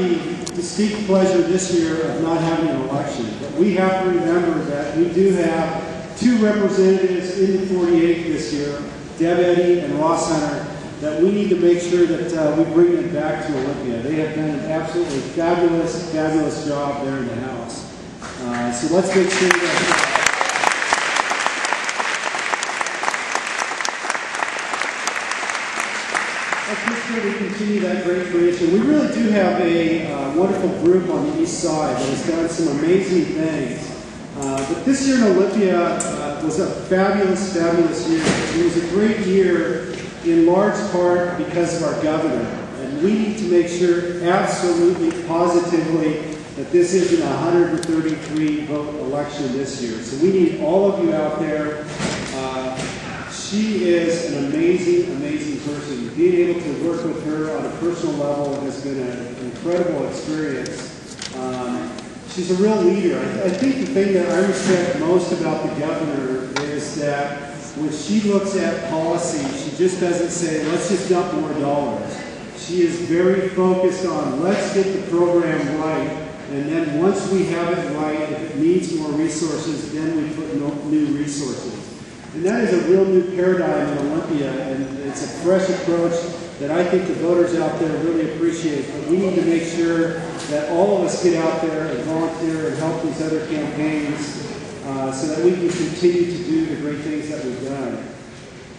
the distinct pleasure this year of not having an election, but we have to remember that we do have two representatives in the 48th this year, Deb Eddy and Ross Hunter, that we need to make sure that we bring them back to Olympia. They have done an absolutely fabulous, fabulous job there in the House. So let's make sure that... Let's make sure we continue that great tradition. We really do have a wonderful group on the east side that has done some amazing things. But this year in Olympia was a fabulous, fabulous year. It was a great year in large part because of our governor. And we need to make sure absolutely, positively, that this isn't a 133 vote election this year. So we need all of you out there. She is an amazing, amazing person. Being able to work with her on a personal level has been an incredible experience. She's a real leader. I think the thing that I respect most about the governor is that when she looks at policy, she just doesn't say, let's just dump more dollars. She is very focused on, let's get the program right, and then once we have it right, if it needs more resources, then we put new resources. And that is a real new paradigm in Olympia, and it's a fresh approach that I think the voters out there really appreciate. But we need to make sure that all of us get out there and volunteer and help these other campaigns so that we can continue to do the great things that we've done.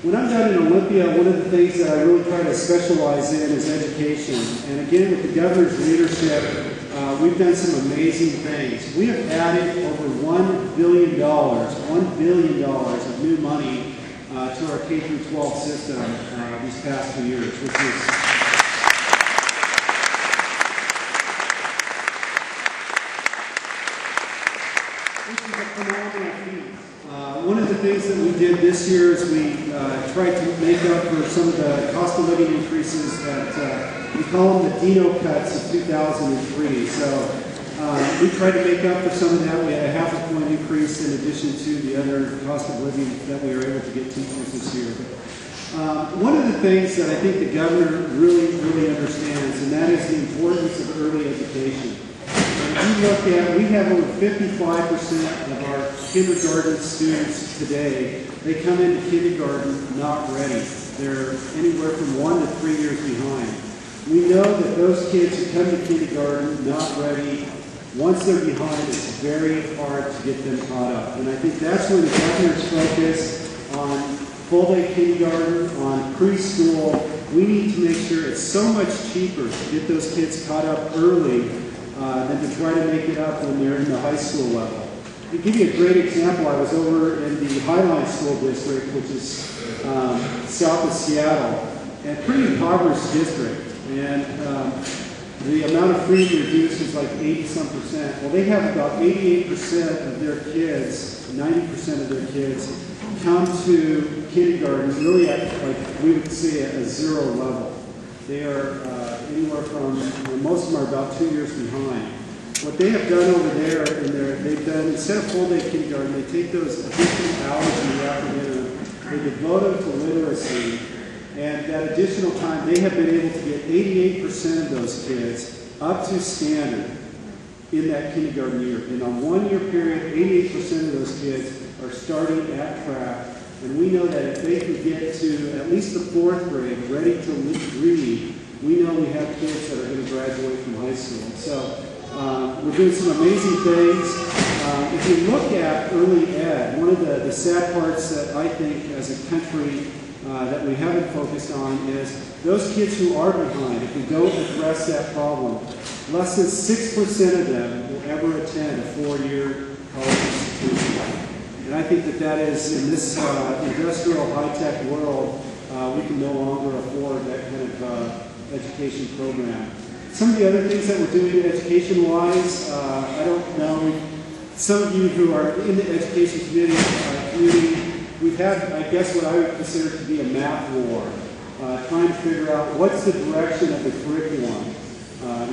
When I'm done in Olympia, one of the things that I really try to specialize in is education. And again, with the governor's leadership, we've done some amazing things. We have added over $1 billion of new money to our K-12 system these past 2 years, which is a phenomenal feat. One of the things that we did this year is we tried to make up for some of the cost of living increases that we call them the Dino cuts of 2003. So we tried to make up for some of that. We had a ½ point increase in addition to the other cost of living that we were able to get teachers this year. One of the things that I think the governor really, really understands, and that is the importance of early education. When you look at, we have over 55% of our kindergarten students today, they come into kindergarten not ready. They're anywhere from 1 to 3 years behind. We know that those kids who come to kindergarten not ready, once they're behind, it's very hard to get them caught up. And I think that's where the governor's focus on full-day kindergarten, on preschool. We need to make sure it's so much cheaper to get those kids caught up early than to try to make it up when they're in the high school level. To give you a great example, I was over in the Highline School District, which is south of Seattle, and a pretty impoverished district. And the amount of freedom reduced is like 80-some%. Well, they have about 88% of their kids, 90% of their kids, come to kindergarten really at, like we would say, a 0 level. They are anywhere from, most of them are about 2 years behind. What they have done over there, they've done, instead of full-day kindergarten, they take those additional hours in the afternoon, they devote them to literacy, and that additional time, they have been able to get 88% of those kids up to standard in that kindergarten year. And on 1 year period, 88% of those kids are starting at track. And we know that if they can get to at least the 4th grade, ready to read, we know we have kids that are going to graduate from high school. So we're doing some amazing things. If you look at early ed, one of the sad parts that I think as a country that we haven't focused on is those kids who are behind. If we don't address that problem, less than 6% of them will ever attend a 4-year college institution. And I think that is, in this industrial high-tech world, we can no longer afford that kind of education program. Some of the other things that we're doing education-wise, I don't know, some of you who are in the education community, we've had, I guess, what I would consider to be a math war, trying to figure out what's the direction of the curriculum.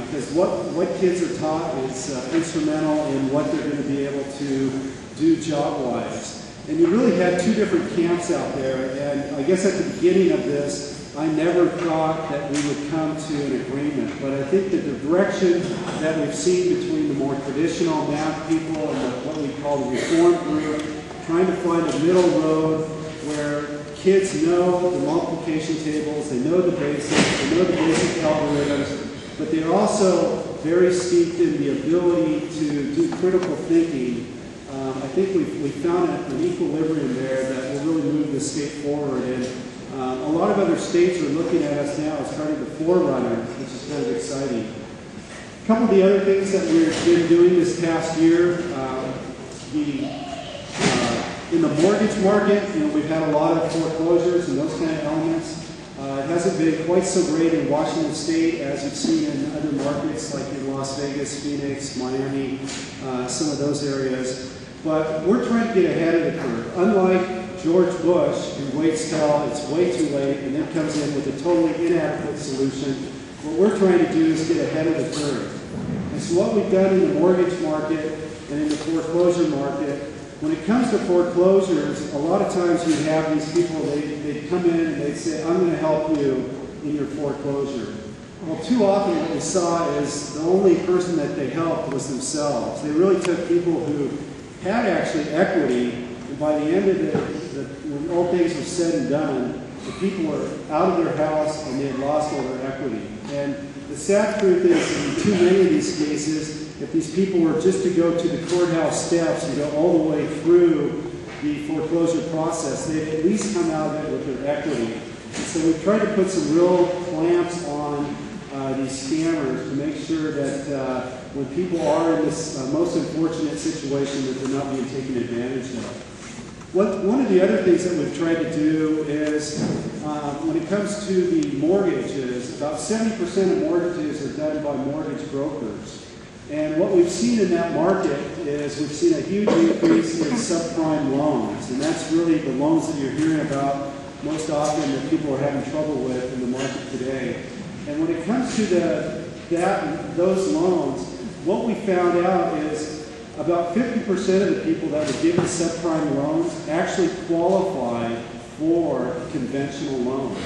Because what kids are taught is instrumental in what they're going to be able to do job-wise. And you really have two different camps out there, and I guess at the beginning of this, I never thought that we would come to an agreement, but I think that the direction that we've seen between the more traditional math people and what we call the reform group, trying to find a middle road where kids know the multiplication tables, they know the basics, they know the basic algorithms, but they're also very steeped in the ability to do critical thinking. I think we found an equilibrium there that will really move the state forward. And a lot of other states are looking at us now as kind of the forerunner, which is kind of exciting. A couple of the other things that we've been doing this past year, in the mortgage market, we've had a lot of foreclosures and those kind of elements. It hasn't been quite so great in Washington State as you've seen in other markets like in Las Vegas, Phoenix, Miami, some of those areas. But we're trying to get ahead of the curve. Unlike George Bush, who waits till it's way too late and then comes in with a totally inadequate solution, what we're trying to do is get ahead of the curve. And so what we've done in the mortgage market and in the foreclosure market, when it comes to foreclosures, a lot of times you have these people, they come in and they say, I'm going to help you in your foreclosure. Well, too often what we saw is the only person that they helped was themselves. They really took people who had actually equity, and by the end of when all things were said and done, the people were out of their house and they had lost all their equity. And the sad truth is, in too many of these cases, if these people were just to go to the courthouse steps and go all the way through the foreclosure process, they'd at least come out of it with their equity. And so we've tried to put some real clamps on these scammers to make sure that when people are in this most unfortunate situation, that they're not being taken advantage of. One of the other things that we've tried to do is, when it comes to the mortgages, about 70% of mortgages are done by mortgage brokers. And what we've seen in that market is we've seen a huge increase in subprime loans. And that's really the loans that you're hearing about most often that people are having trouble with in the market today. And when it comes to those loans, what we found out is about 50% of the people that were given subprime loans actually qualify for conventional loans.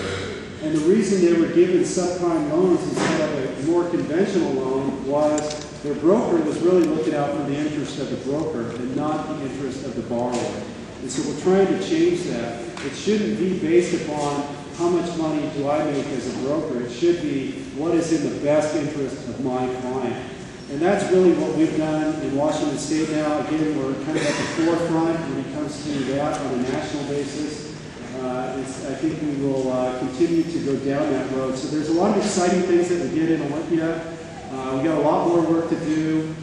And the reason they were given subprime loans instead of a more conventional loan was their broker was really looking out for the interest of the broker and not the interest of the borrower. And so we're trying to change that. It shouldn't be based upon how much money do I make as a broker. It should be what is in the best interest of my client. And that's really what we've done in Washington State now. Again, we're kind of at the forefront when it comes to that on a national basis. I think we will continue to go down that road. So there's a lot of exciting things that we did in Olympia. We got a lot more work to do.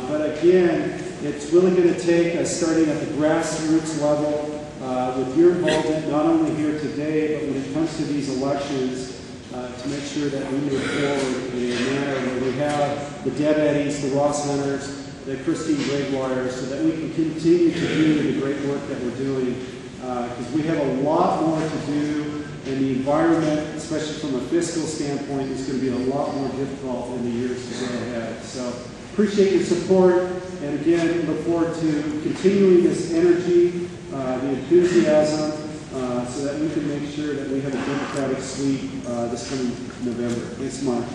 But again, it's really going to take us starting at the grassroots level with your involvement, not only here today, but when it comes to these elections, to make sure that we move forward in a manner where we have the Deb Eddies, the Ross Hunters, the Christine Gregoire, so that we can continue to do the great work that we're doing. Because we have a lot more to do, and the environment, especially from a fiscal standpoint, is going to be a lot more difficult in the years to go ahead. So appreciate your support, and again, look forward to continuing this energy, the enthusiasm, so that we can make sure that we have a democratic sweep this coming November. Thanks, Mark.